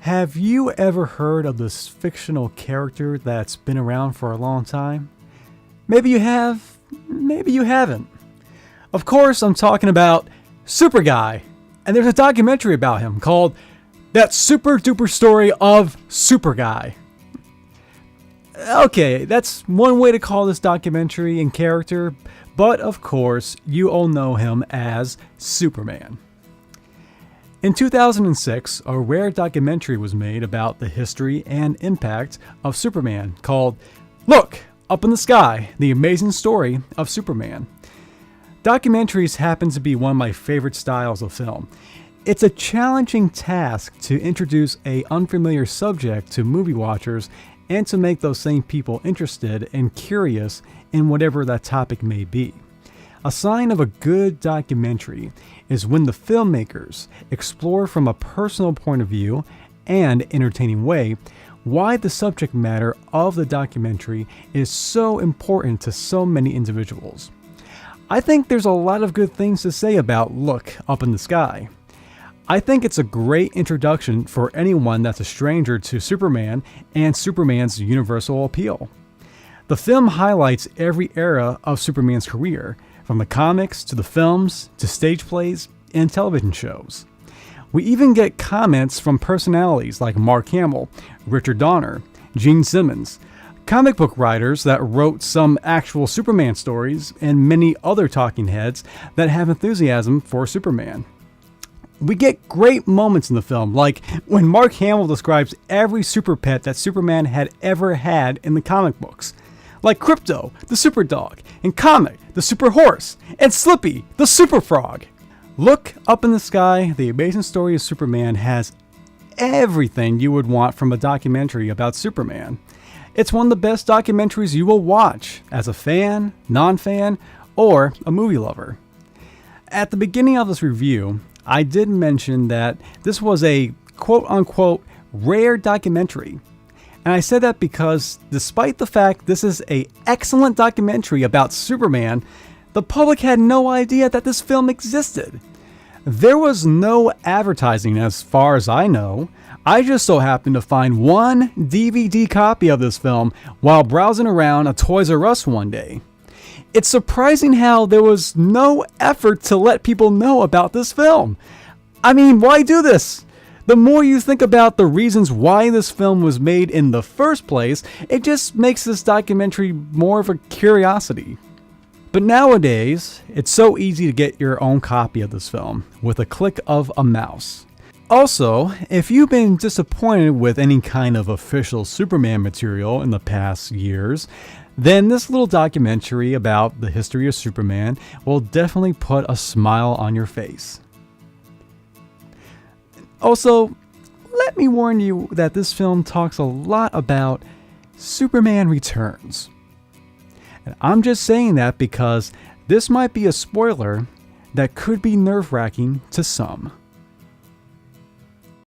Have you ever heard of this fictional character that's been around for a long time? Maybe you have, maybe you haven't. Of course, I'm talking about Super Guy, and there's a documentary about him called That Super Duper Story of Super Guy. Okay, that's one way to call this documentary and character, but of course, you all know him as Superman. In 2006, a rare documentary was made about the history and impact of Superman called Look Up in the Sky, The Amazing Story of Superman. Documentaries happen to be one of my favorite styles of film. It's a challenging task to introduce an unfamiliar subject to movie watchers and to make those same people interested and curious in whatever that topic may be. A sign of a good documentary is when the filmmakers explore from a personal point of view and entertaining way why the subject matter of the documentary is so important to so many individuals. I think there's a lot of good things to say about Look Up in the Sky. I think it's a great introduction for anyone that's a stranger to Superman and Superman's universal appeal. The film highlights every era of Superman's career, from the comics to the films to stage plays and television shows. We even get comments from personalities like Mark Hamill, Richard Donner, Gene Simmons, comic book writers that wrote some actual Superman stories, and many other talking heads that have enthusiasm for Superman. We get great moments in the film, like when Mark Hamill describes every super pet that Superman had ever had in the comic books, like Krypto, the super dog, and Comet, the super horse, and Slippy, the super frog. Look Up in the Sky, The Amazing Story of Superman has everything you would want from a documentary about Superman. It's one of the best documentaries you will watch as a fan, non-fan, or a movie lover. At the beginning of this review, I did mention that this was a quote-unquote rare documentary. And I said that because despite the fact this is an excellent documentary about Superman, the public had no idea that this film existed. There was no advertising as far as I know. I just so happened to find one DVD copy of this film while browsing around a Toys R Us one day. It's surprising how there was no effort to let people know about this film. I mean, why do this? The more you think about the reasons why this film was made in the first place, it just makes this documentary more of a curiosity. But nowadays, it's so easy to get your own copy of this film with a click of a mouse. Also, if you've been disappointed with any kind of official Superman material in the past years, then this little documentary about the history of Superman will definitely put a smile on your face. Also, let me warn you that this film talks a lot about Superman Returns. And I'm just saying that because this might be a spoiler that could be nerve-wracking to some.